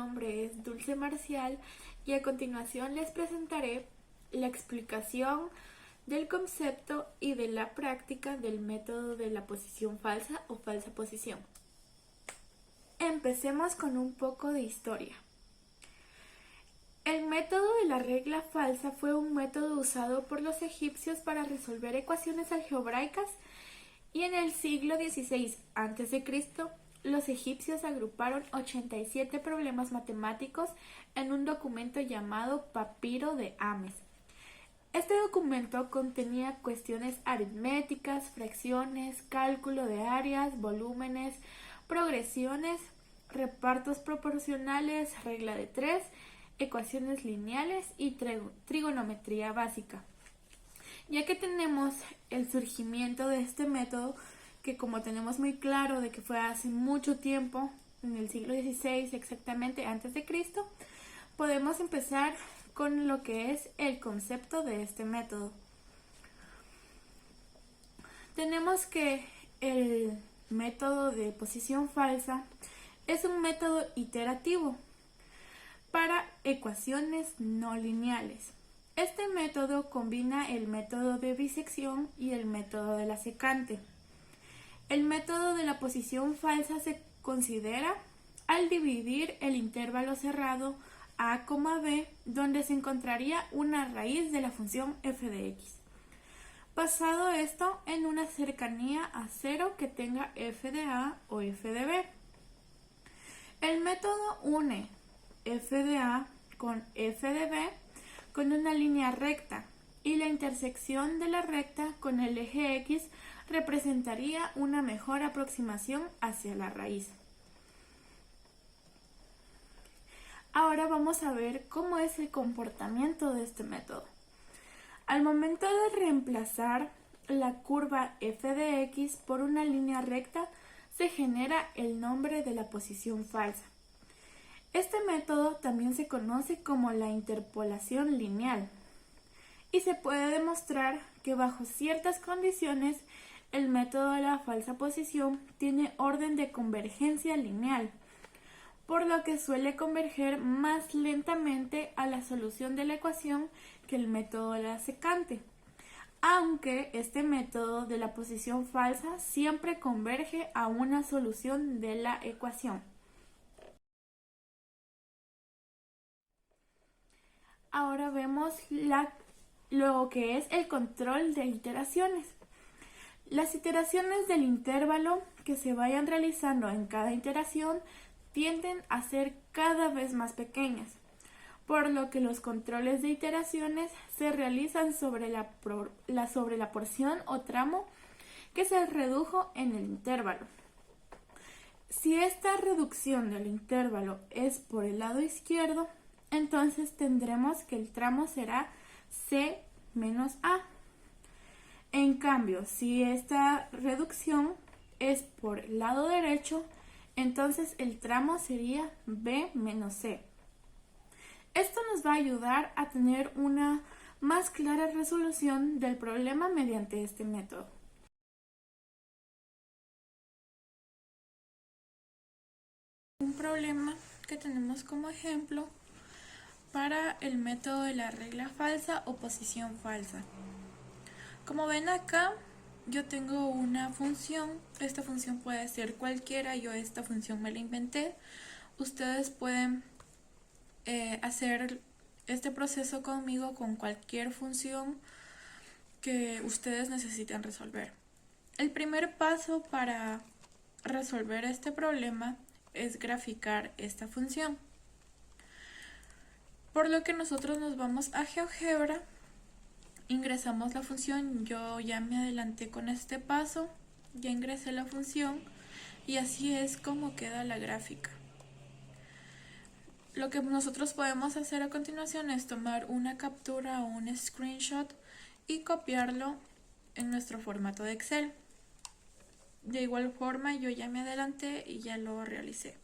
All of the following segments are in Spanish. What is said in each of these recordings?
nombre es Dulce Marcial y a continuación les presentaré la explicación del concepto y de la práctica del método de la posición falsa o falsa posición. Empecemos con un poco de historia. El método de la regla falsa fue un método usado por los egipcios para resolver ecuaciones algebraicas y en el siglo XVI a.C. los egipcios agruparon 87 problemas matemáticos en un documento llamado Papiro de Ames. Este documento contenía cuestiones aritméticas, fracciones, cálculo de áreas, volúmenes, progresiones, repartos proporcionales, regla de 3, ecuaciones lineales y trigonometría básica. Ya que tenemos el surgimiento de este método, que como tenemos muy claro de que fue hace mucho tiempo, en el siglo XVI exactamente antes de Cristo, podemos empezar con lo que es el concepto de este método. Tenemos que el método de posición falsa es un método iterativo para ecuaciones no lineales. Este método combina el método de bisección y el método de la secante. El método de la posición falsa se considera al dividir el intervalo cerrado a, b, donde se encontraría una raíz de la función f de x. Basado esto en una cercanía a 0 que tenga f de a o f de b. El método une f de a con f de b con una línea recta y la intersección de la recta con el eje x representaría una mejor aproximación hacia la raíz. Ahora vamos a ver cómo es el comportamiento de este método. Al momento de reemplazar la curva f de x por una línea recta, se genera el nombre de la posición falsa. Este método también se conoce como la interpolación lineal y se puede demostrar que bajo ciertas condiciones el método de la falsa posición tiene orden de convergencia lineal, por lo que suele converger más lentamente a la solución de la ecuación que el método de la secante, aunque este método de la posición falsa siempre converge a una solución de la ecuación. Ahora vemos lo que es el control de iteraciones. Las iteraciones del intervalo que se vayan realizando en cada iteración tienden a ser cada vez más pequeñas, por lo que los controles de iteraciones se realizan sobre la porción o tramo que se redujo en el intervalo. Si esta reducción del intervalo es por el lado izquierdo, entonces tendremos que el tramo será c menos a. En cambio, si esta reducción es por el lado derecho, entonces el tramo sería b menos c. Esto nos va a ayudar a tener una más clara resolución del problema mediante este método. Un problema que tenemos como ejemplo para el método de la regla falsa o posición falsa. Como ven acá, yo tengo una función. Esta función puede ser cualquiera, yo esta función me la inventé. Ustedes pueden hacer este proceso conmigo con cualquier función que ustedes necesiten resolver. El primer paso para resolver este problema es graficar esta función. Por lo que nosotros nos vamos a GeoGebra, ingresamos la función, yo ya me adelanté con este paso, ya ingresé la función y así es como queda la gráfica. Lo que nosotros podemos hacer a continuación es tomar una captura o un screenshot y copiarlo en nuestro formato de Excel. De igual forma yo ya me adelanté y ya lo realicé.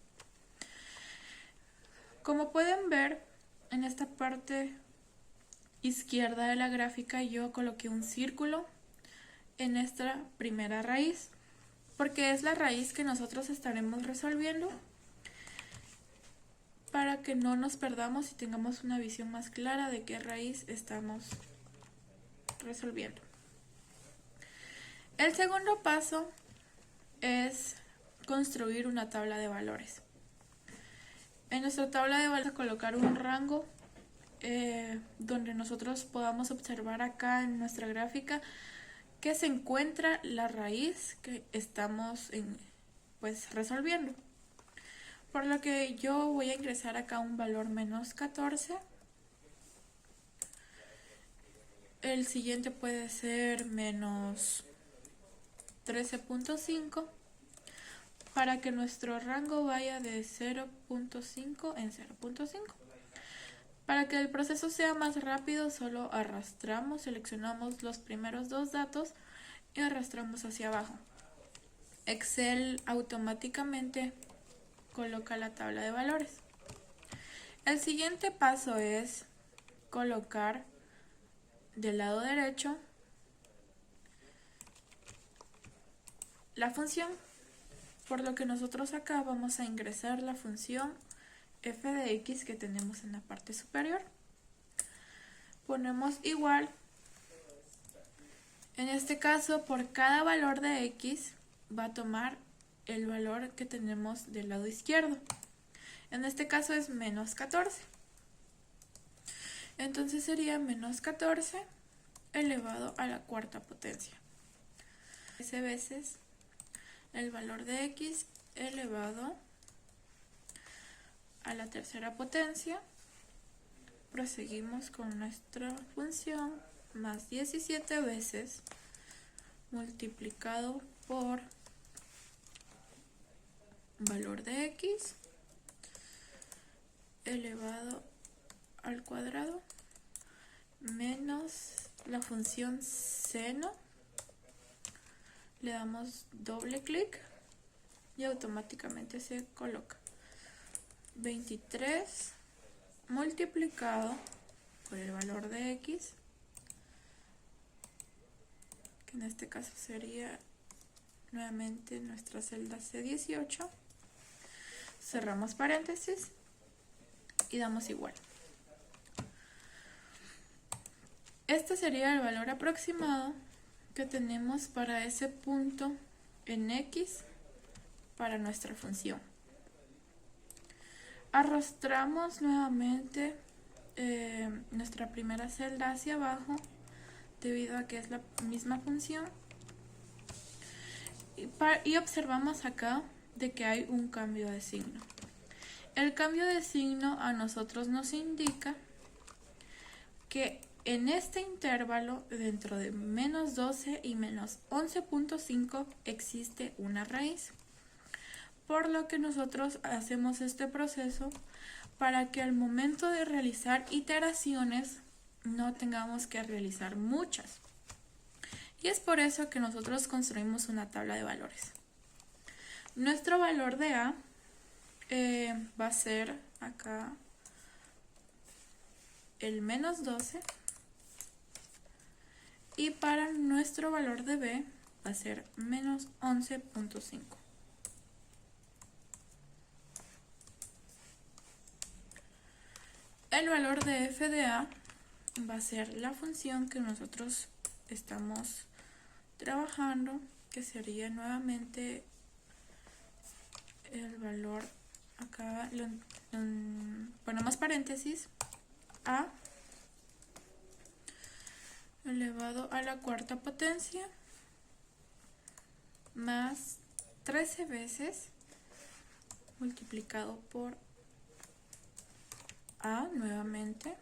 Como pueden ver, en esta parte izquierda de la gráfica yo coloqué un círculo en esta primera raíz, porque es la raíz que nosotros estaremos resolviendo. para que no nos perdamos y tengamos una visión más clara de qué raíz estamos resolviendo. El segundo paso es construir una tabla de valores. En nuestra tabla de valores vamos a colocar un rango donde nosotros podamos observar acá en nuestra gráfica que se encuentra la raíz que estamos resolviendo. Por lo que yo voy a ingresar acá un valor menos 14. El siguiente puede ser menos 13.5 para que nuestro rango vaya de 0.5 en 0.5. Para que el proceso sea más rápido, solo arrastramos, seleccionamos los primeros dos datos y arrastramos hacia abajo. Excel automáticamente coloca la tabla de valores. El siguiente paso es colocar del lado derecho la función, por lo que nosotros acá vamos a ingresar la función f de x que tenemos en la parte superior. Ponemos igual. En este caso, por cada valor de x va a tomar el valor que tenemos del lado izquierdo. En este caso es menos 14. Entonces sería menos 14 elevado a la cuarta potencia. 13 veces el valor de x elevado a la tercera potencia. Proseguimos con nuestra función más 17 veces multiplicado por valor de x elevado al cuadrado menos la función seno. Le damos doble clic y automáticamente se coloca 23 multiplicado por el valor de x, que en este caso sería nuevamente nuestra celda C18. Cerramos paréntesis y damos igual. Este sería el valor aproximado que tenemos para ese punto en x para nuestra función. Arrastramos nuevamente nuestra primera celda hacia abajo debido a que es la misma función y observamos acá de que hay un cambio de signo. El cambio de signo a nosotros nos indica que en este intervalo dentro de menos 12 y menos 11.5 existe una raíz, por lo que nosotros hacemos este proceso para que al momento de realizar iteraciones no tengamos que realizar muchas. Y es por eso que nosotros construimos una tabla de valores. Nuestro valor de A va a ser acá el menos 12 y para nuestro valor de B va a ser menos 11.5. El valor de f de A va a ser la función que nosotros estamos trabajando, que sería nuevamente el valor, acá ponemos paréntesis, A elevado a la cuarta potencia más 13 veces multiplicado por A nuevamente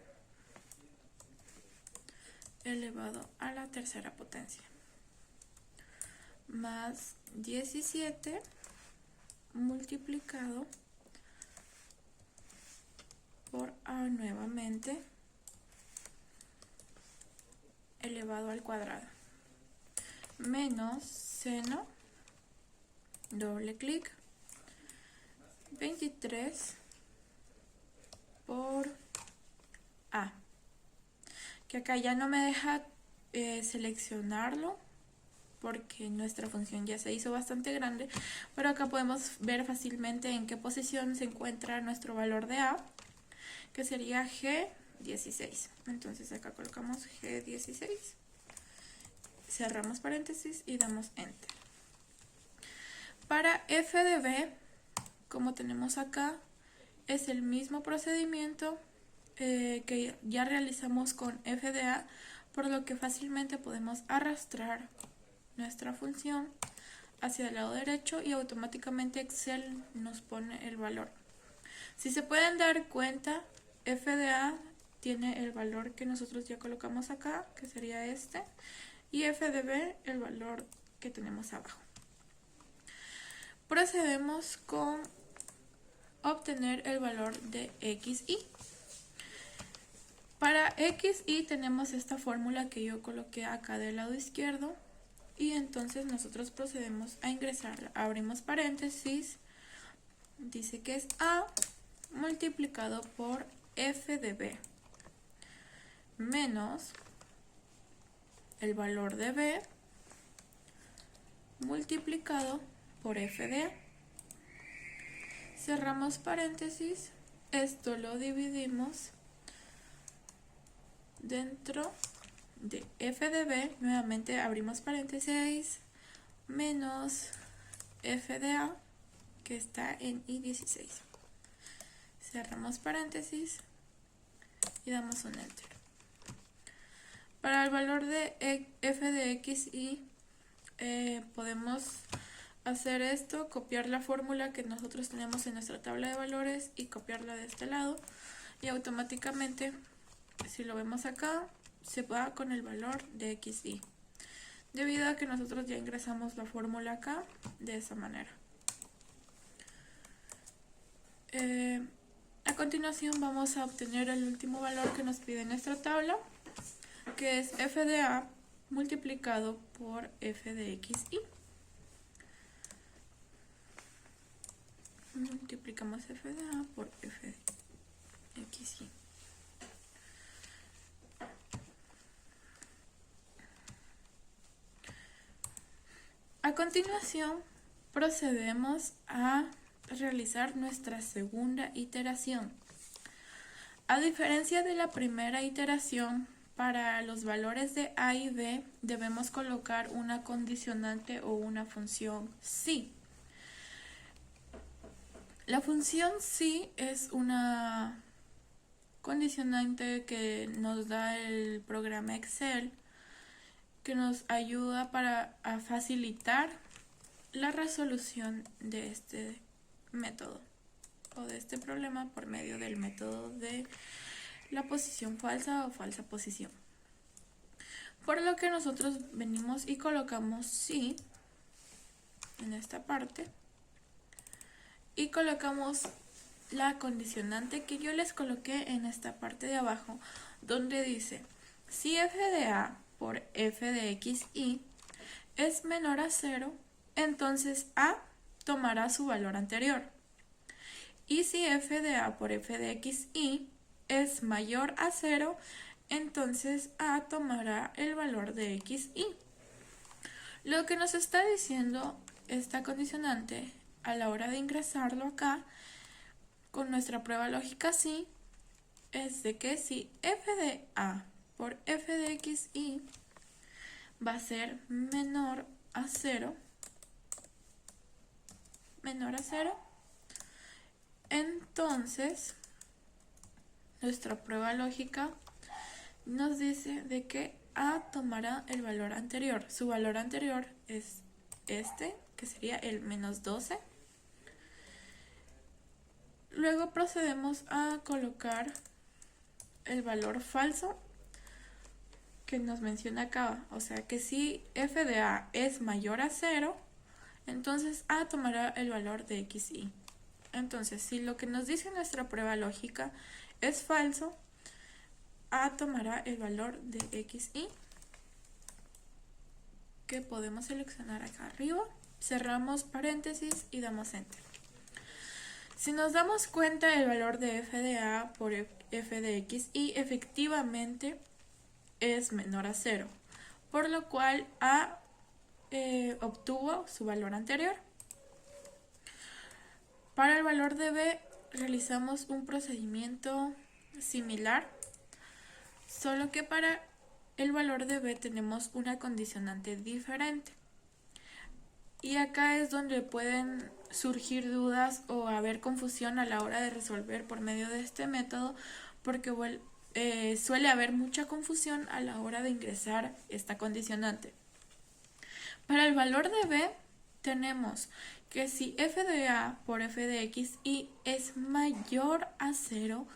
elevado a la tercera potencia más 17 multiplicado por A nuevamente elevado al cuadrado menos seno, doble clic, 23 por A, que acá ya no me deja seleccionarlo porque nuestra función ya se hizo bastante grande, pero acá podemos ver fácilmente en qué posición se encuentra nuestro valor de A, que sería G16. Entonces acá colocamos G16, cerramos paréntesis y damos Enter. Para f de b, como tenemos acá, es el mismo procedimiento que ya realizamos con f de a, por lo que fácilmente podemos arrastrar nuestra función hacia el lado derecho y automáticamente Excel nos pone el valor. Si se pueden dar cuenta, f de a tiene el valor que nosotros ya colocamos acá, que sería este, y f de b el valor que tenemos abajo. Procedemos con obtener el valor de xy. Para xy tenemos esta fórmula que yo coloqué acá del lado izquierdo y entonces nosotros procedemos a ingresarla. Abrimos paréntesis, dice que es a multiplicado por f de b menos el valor de b multiplicado por f de a. Cerramos paréntesis, esto lo dividimos dentro de f de b, nuevamente abrimos paréntesis, menos f de a, que está en i16. Cerramos paréntesis y damos un enter. Para el valor de f de xy, podemos hacer esto, copiar la fórmula que nosotros tenemos en nuestra tabla de valores y copiarla de este lado, y automáticamente, si lo vemos acá, se va con el valor de xy, debido a que nosotros ya ingresamos la fórmula acá de esa manera. A continuación vamos a obtener el último valor que nos pide nuestra tabla, que es f de a multiplicado por f de xy. Multiplicamos f de a por f de xy. A continuación procedemos a realizar nuestra segunda iteración. A diferencia de la primera iteración, para los valores de a y b debemos colocar una condicionante o una función si. La función si es una condicionante que nos da el programa Excel, que nos ayuda a facilitar la resolución de este método o de este problema por medio del método de la posición falsa o falsa posición. Por lo que nosotros venimos y colocamos si en esta parte y colocamos la condicionante que yo les coloqué en esta parte de abajo, donde dice si f de a por f de xy es menor a 0, entonces a tomará su valor anterior. Y si f de a por f de xy es mayor a 0, entonces a tomará el valor de xy. Lo que nos está diciendo esta condicionante a la hora de ingresarlo acá con nuestra prueba lógica si es de que si f de a por f de xy va a ser menor a 0, entonces nuestra prueba lógica nos dice de que a tomará el valor anterior. Su valor anterior es este, que sería el menos 12. Luego procedemos a colocar el valor falso que nos menciona acá, o sea que si f de a es mayor a 0, entonces a tomará el valor de xy. Entonces, si lo que nos dice nuestra prueba lógica es falso, a tomará el valor de xy, que podemos seleccionar acá arriba, cerramos paréntesis y damos enter. Si nos damos cuenta, el valor de f de a por f de xy efectivamente es menor a 0, por lo cual a obtuvo su valor anterior. Para el valor de b realizamos un procedimiento similar, solo que para el valor de b tenemos una condicionante diferente. Y acá es donde pueden surgir dudas o haber confusión a la hora de resolver por medio de este método, porque suele haber mucha confusión a la hora de ingresar esta condicionante. Para el valor de b tenemos que si f de a por f de x y es mayor a 0,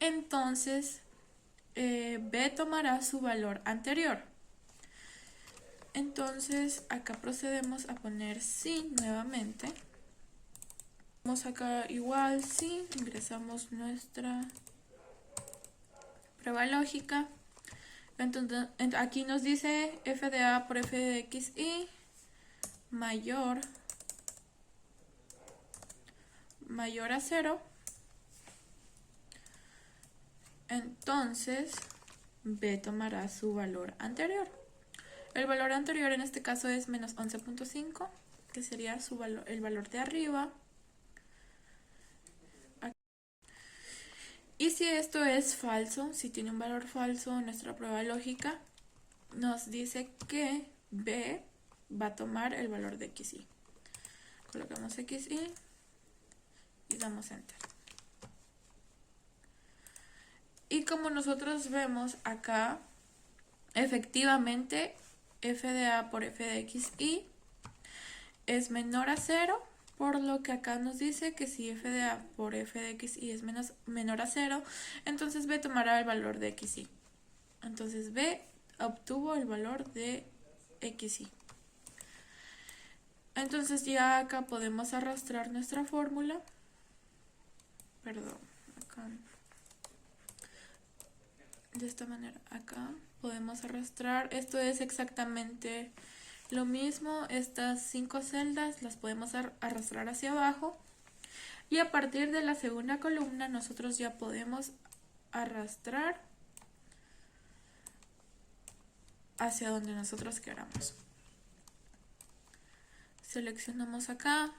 entonces b tomará su valor anterior. Entonces acá procedemos a poner sí nuevamente. Vamos acá igual sí, ingresamos nuestra prueba lógica. Entonces aquí nos dice f de a por f de x y mayor a 0. Entonces b tomará su valor anterior. El valor anterior en este caso es menos 11.5, que sería el valor de arriba. Y si esto es falso, si tiene un valor falso en nuestra prueba lógica, nos dice que b va a tomar el valor de xy. Colocamos xy y damos enter. Y como nosotros vemos acá, efectivamente f de a por f de x y es menor a 0, por lo que acá nos dice que si f de a por f de x y es menor a 0, entonces b tomará el valor de xy. Entonces b obtuvo el valor de xy. Entonces ya acá podemos arrastrar nuestra fórmula. Perdón, acá. De esta manera, acá podemos arrastrar. Esto es exactamente lo mismo. Estas 5 celdas las podemos arrastrar hacia abajo. Y a partir de la segunda columna nosotros ya podemos arrastrar hacia donde nosotros queramos. Seleccionamos acá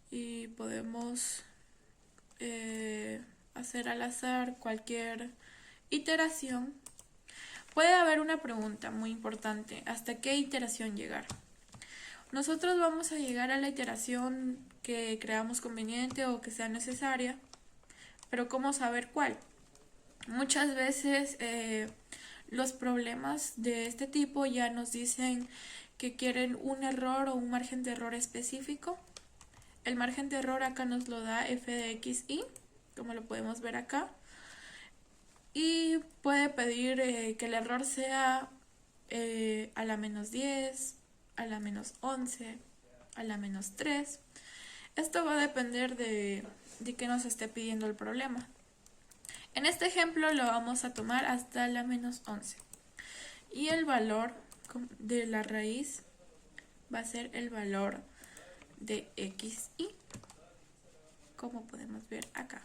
y podemos hacer al azar cualquier iteración. Puede haber una pregunta muy importante: ¿hasta qué iteración llegar? Nosotros vamos a llegar a la iteración que creamos conveniente o que sea necesaria, pero ¿cómo saber cuál? Muchas veces los problemas de este tipo ya nos dicen que quieren un error o un margen de error específico. El margen de error acá nos lo da f de x y, como lo podemos ver acá. Y puede pedir que el error sea a la menos 10, a la menos 11, a la menos 3. Esto va a depender de qué nos esté pidiendo el problema. En este ejemplo lo vamos a tomar hasta la menos 11. Y el valor de la raíz va a ser el valor de xy, como podemos ver acá.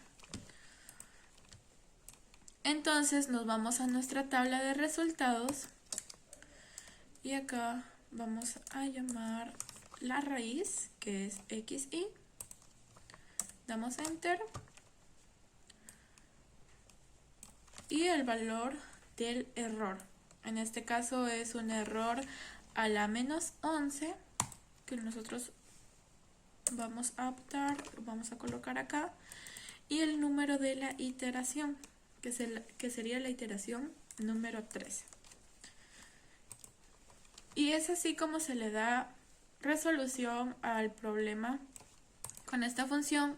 Entonces nos vamos a nuestra tabla de resultados y acá vamos a llamar la raíz, que es xy. Damos enter y el valor del error. En este caso es un error a la menos 11 que nosotros vamos a optar, vamos a colocar acá, y el número de la iteración, que sería la iteración número 13. Y es así como se le da resolución al problema con esta función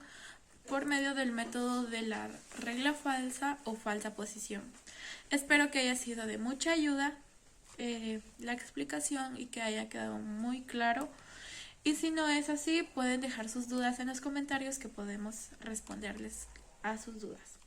por medio del método de la regla falsa o falsa posición. Espero que haya sido de mucha ayuda la explicación y que haya quedado muy claro. Y si no es así, pueden dejar sus dudas en los comentarios que podemos responderles a sus dudas.